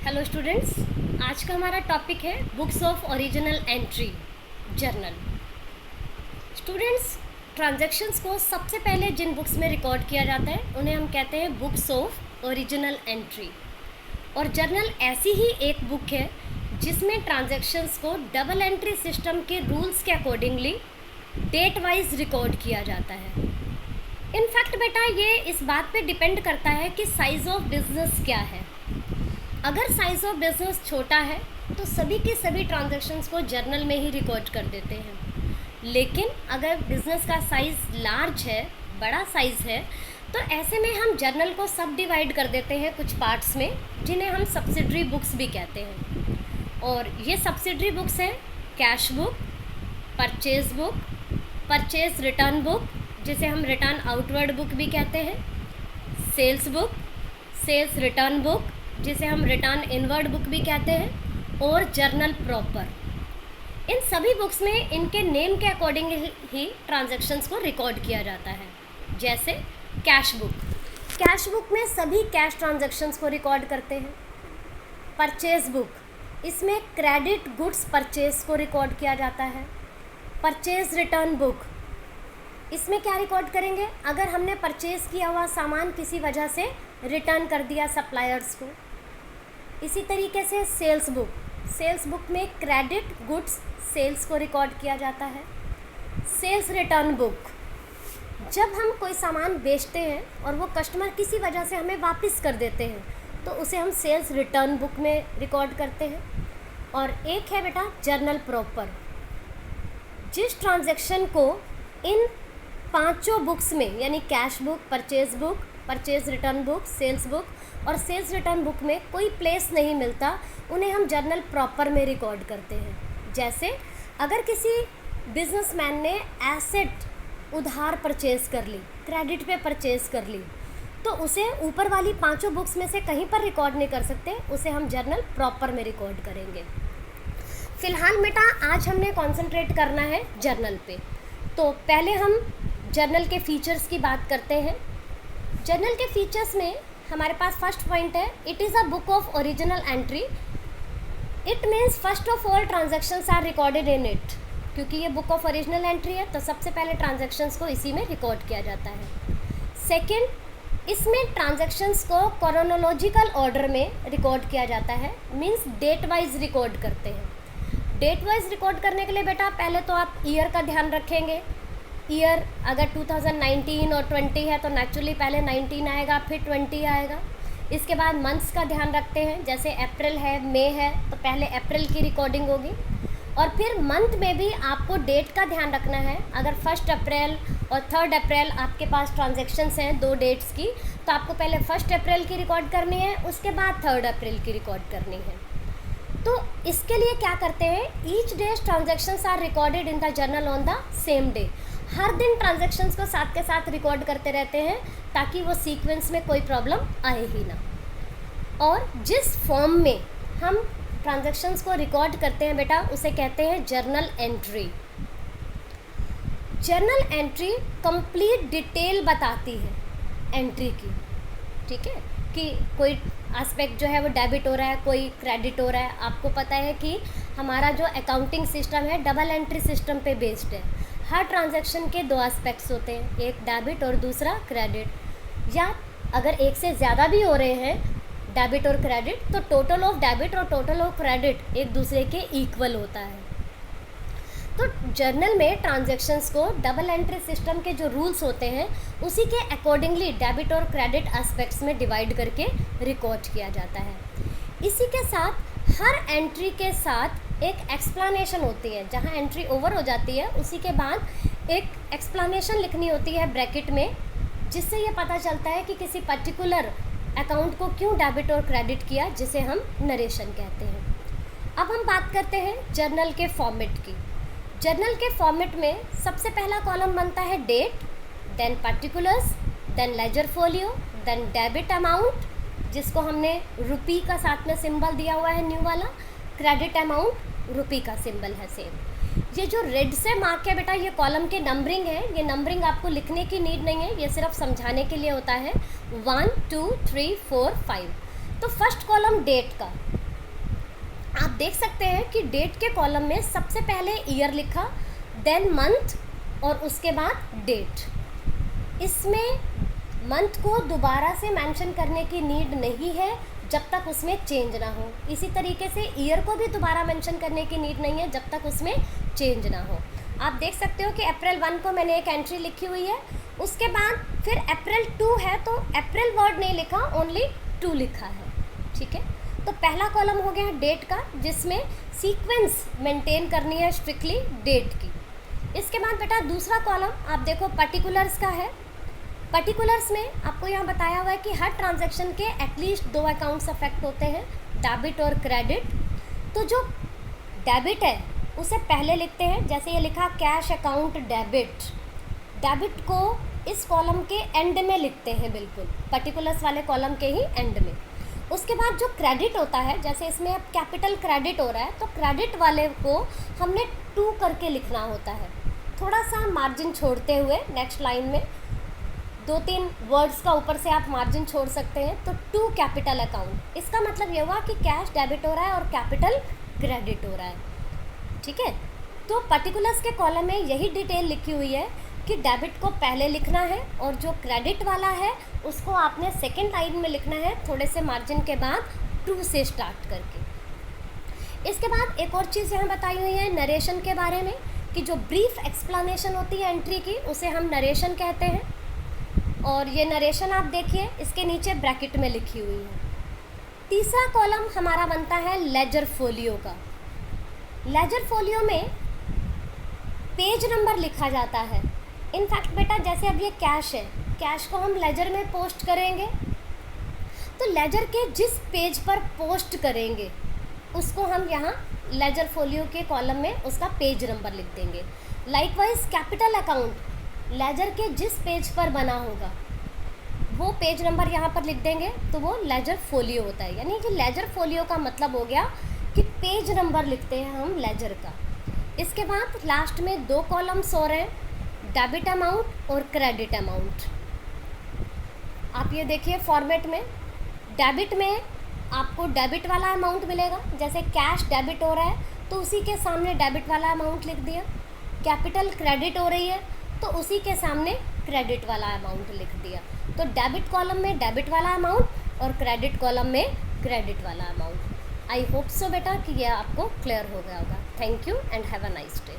Hello students, आज का हमारा टॉपिक है books of original entry journal. Students, transactions को सबसे पहले जिन बुक्स में रिकॉर्ड किया जाता है उन्हें हम कहते हैं बुक्स ऑफ ओरिजिनल एंट्री। और जर्नल ऐसी ही एक बुक है जिसमें ट्रांजैक्शंस को डबल एंट्री सिस्टम के रूल्स के अकॉर्डिंगली डेट वाइज रिकॉर्ड किया जाता है। इनफैक्ट बेटा, ये इस बात पे डिपेंड करता है कि साइज़ ऑफ बिजनेस क्या है। अगर साइज़ ऑफ बिजनेस छोटा है तो सभी के सभी ट्रांजैक्शंस को जर्नल में ही रिकॉर्ड कर देते हैं, लेकिन अगर बिज़नेस का साइज़ लार्ज है, बड़ा साइज़ है, तो ऐसे में हम जर्नल को सब डिवाइड कर देते हैं कुछ पार्ट्स में, जिन्हें हम सब्सिडरी बुक्स भी कहते हैं। और ये सब्सिडरी बुक्स हैं cash book, purchase book, purchase return book जिसे हम रिटर्न आउटवर्ड बुक भी कहते हैं, sales book, sales return book जिसे हम रिटर्न इनवर्ड बुक भी कहते हैं, और जर्नल प्रॉपर। इन सभी बुक्स में इनके नेम के अकॉर्डिंग ही ट्रांजैक्शंस को रिकॉर्ड किया जाता है। जैसे कैश बुक, कैश बुक में सभी कैश ट्रांजैक्शंस को रिकॉर्ड करते हैं। परचेज बुक, इसमें क्रेडिट गुड्स परचेज को रिकॉर्ड किया जाता है। परचेज रिटर्न बुक, इसमें क्या रिकॉर्ड करेंगे? अगर हमने परचेज किया हुआ सामान किसी वजह से रिटर्न कर दिया सप्लायर्स को। इसी तरीके से सेल्स बुक, सेल्स बुक में क्रेडिट गुड्स सेल्स को रिकॉर्ड किया जाता है। सेल्स रिटर्न बुक, जब हम कोई सामान बेचते हैं और वो कस्टमर किसी वजह से हमें वापस कर देते हैं तो उसे हम सेल्स रिटर्न बुक में रिकॉर्ड करते हैं। और एक है बेटा जर्नल प्रॉपर, जिस ट्रांजैक्शन को इन पांचों बुक्स में यानी cash book, purchase book, purchase return book, sales book और सेल्स रिटर्न बुक में कोई प्लेस नहीं मिलता, उन्हें हम जर्नल प्रॉपर में रिकॉर्ड करते हैं। जैसे अगर किसी बिजनेसमैन ने एसेट उधार परचेज कर ली, क्रेडिट पे परचेज कर ली, तो उसे ऊपर वाली पांचों बुक्स में से कहीं पर रिकॉर्ड नहीं कर सकते, उसे हम जर्नल प्रॉपर में रिकॉर्ड करेंगे। फिलहाल बेटा आज हमने कॉन्सेंट्रेट करना है जर्नल पे, तो पहले हम जर्नल के फीचर्स की बात करते हैं। जर्नल के फीचर्स में हमारे पास फर्स्ट पॉइंट है, it is a book of original entry. It means first of all transactions are recorded in it. क्योंकि ये बुक ऑफ ओरिजिनल एंट्री है तो सबसे पहले ट्रांजैक्शंस को इसी में रिकॉर्ड किया जाता है। सेकेंड, इसमें ट्रांजैक्शंस को क्रोनोलॉजिकल ऑर्डर में रिकॉर्ड किया जाता है, मीन्स डेट वाइज रिकॉर्ड करते हैं। डेट वाइज रिकॉर्ड करने के लिए बेटा पहले तो आप ईयर का ध्यान रखेंगे। ईयर अगर 2019 और 20 है तो नेचुरली पहले 19 आएगा, फिर 20 आएगा। इसके बाद मंथ्स का ध्यान रखते हैं, जैसे अप्रैल है, मई है तो पहले अप्रैल की रिकॉर्डिंग होगी। और फिर मंथ में भी आपको डेट का ध्यान रखना है। अगर 1 अप्रैल और 3 अप्रैल आपके पास ट्रांजैक्शंस हैं दो डेट्स की, तो आपको पहले 1 अप्रैल की रिकॉर्ड करनी है, उसके बाद 3 अप्रैल की रिकॉर्ड करनी है। तो इसके लिए क्या करते हैं, each day's transactions are recorded in the journal on the same day. हर दिन ट्रांजैक्शंस को साथ के साथ रिकॉर्ड करते रहते हैं ताकि वो सीक्वेंस में कोई प्रॉब्लम आए ही ना। और जिस फॉर्म में हम ट्रांजैक्शंस को रिकॉर्ड करते हैं बेटा उसे कहते हैं journal entry. Journal entry complete detail बताती है एंट्री की, ठीक है, कि कोई एस्पेक्ट जो है वो डेबिट हो रहा है, कोई क्रेडिट हो रहा है। आपको पता है कि हमारा जो अकाउंटिंग सिस्टम है डबल एंट्री सिस्टम पे बेस्ड है। हर ट्रांजैक्शन के दो एस्पेक्ट्स होते हैं, एक डेबिट और दूसरा क्रेडिट। या अगर एक से ज़्यादा भी हो रहे हैं डेबिट और क्रेडिट, तो टोटल ऑफ डेबिट और टोटल ऑफ क्रेडिट एक दूसरे के इक्वल होता है। तो जर्नल में ट्रांजैक्शंस को डबल एंट्री सिस्टम के जो रूल्स होते हैं उसी के अकॉर्डिंगली डेबिट और क्रेडिट एस्पेक्ट्स में डिवाइड करके रिकॉर्ड किया जाता है। इसी के साथ हर एंट्री के साथ एक एक्सप्लेनेशन होती है। जहाँ एंट्री ओवर हो जाती है उसी के बाद एक एक्सप्लेनेशन लिखनी होती है ब्रैकेट में, जिससे ये पता चलता है कि किसी पर्टिकुलर अकाउंट को क्यों डेबिट और क्रेडिट किया, जिसे हम नरेशन कहते हैं। अब हम बात करते हैं जर्नल के फॉर्मेट की। जर्नल के फॉर्मेट में सबसे पहला कॉलम बनता है date, then particulars, then ledger folio, then debit amount जिसको हमने रुपी का साथ में सिंबल दिया हुआ है न्यू वाला, क्रेडिट अमाउंट रुपी का सिंबल है सेम। ये जो रेड से मार्क है बेटा ये कॉलम के नंबरिंग है। ये नंबरिंग आपको लिखने की नीड नहीं है, ये सिर्फ समझाने के लिए होता है। 1 2 3 4 5। तो फर्स्ट कॉलम डेट का, आप देख सकते हैं कि डेट के कॉलम में सबसे पहले ईयर लिखा, देन मंथ और उसके बाद डेट। इसमें मंथ को दोबारा से मेंशन करने की नीड नहीं है जब तक उसमें चेंज ना हो। इसी तरीके से ईयर को भी दोबारा मेंशन करने की नीड नहीं है जब तक उसमें चेंज ना हो। आप देख सकते हो कि अप्रैल 1 को मैंने एक एंट्री लिखी हुई है, उसके बाद फिर अप्रैल 2 है तो अप्रैल वर्ड नहीं लिखा, ओनली 2 लिखा है। ठीक है, तो पहला कॉलम हो गया डेट का, जिसमें सीक्वेंस मेंटेन करनी है स्ट्रिक्टली डेट की। इसके बाद बेटा दूसरा कॉलम आप देखो पर्टिकुलर्स का है। पर्टिकुलर्स में आपको यहाँ बताया हुआ है कि हर ट्रांजैक्शन के एटलीस्ट 2 अकाउंट्स अफेक्ट होते हैं, डेबिट और क्रेडिट। तो जो डेबिट है उसे पहले लिखते हैं, जैसे ये लिखा कैश अकाउंट डेबिट। डेबिट को इस कॉलम के एंड में लिखते हैं, बिल्कुल पर्टिकुलर्स वाले कॉलम के ही एंड में। उसके बाद जो क्रेडिट होता है, जैसे इसमें अब कैपिटल क्रेडिट हो रहा है तो क्रेडिट वाले को हमने 2 करके लिखना होता है, थोड़ा सा मार्जिन छोड़ते हुए। नेक्स्ट लाइन में 2-3 वर्ड्स का ऊपर से आप मार्जिन छोड़ सकते हैं। तो 2 कैपिटल अकाउंट, इसका मतलब ये हुआ कि कैश डेबिट हो रहा है और कैपिटल क्रेडिट हो रहा है। ठीक है, तो पर्टिकुलर्स के कॉलम में यही डिटेल लिखी हुई है कि डेबिट को पहले लिखना है और जो क्रेडिट वाला है उसको आपने सेकेंड लाइन में लिखना है, थोड़े से मार्जिन के बाद 2 से स्टार्ट करके। इसके बाद एक और चीज़ यहाँ बताई हुई है नरेशन के बारे में, कि जो ब्रीफ एक्सप्लेनेशन होती है एंट्री की उसे हम नरेशन कहते हैं। और ये नरेशन आप देखिए इसके नीचे ब्रैकेट में लिखी हुई है। तीसरा कॉलम हमारा बनता है लेजर फोलियो का। लेजर फोलियो में पेज नंबर लिखा जाता है। इनफैक्ट बेटा जैसे अब ये कैश है, कैश को हम लेजर में पोस्ट करेंगे तो लेजर के जिस पेज पर पोस्ट करेंगे उसको हम यहाँ लेजर फोलियो के कॉलम में उसका पेज नंबर लिख देंगे। लाइकवाइज कैपिटल अकाउंट लेजर के जिस पेज पर बना होगा वो पेज नंबर यहाँ पर लिख देंगे तो वो लेजर फोलियो होता है। यानी कि लेजर फोलियो का मतलब हो गया कि पेज नंबर लिखते हैं हम लेजर का। इसके बाद लास्ट में 2 कॉलम्स और हैं, डेबिट अमाउंट और क्रेडिट अमाउंट। आप ये देखिए फॉर्मेट में, डेबिट में आपको डेबिट वाला अमाउंट मिलेगा, जैसे कैश डेबिट हो रहा है तो उसी के सामने डेबिट वाला अमाउंट लिख दिया। कैपिटल क्रेडिट हो रही है तो उसी के सामने क्रेडिट वाला अमाउंट लिख दिया। तो डेबिट कॉलम में डेबिट वाला अमाउंट और क्रेडिट कॉलम में क्रेडिट वाला अमाउंट। आई होप सो बेटा कि यह आपको क्लियर हो गया होगा। Thank you and have a nice day.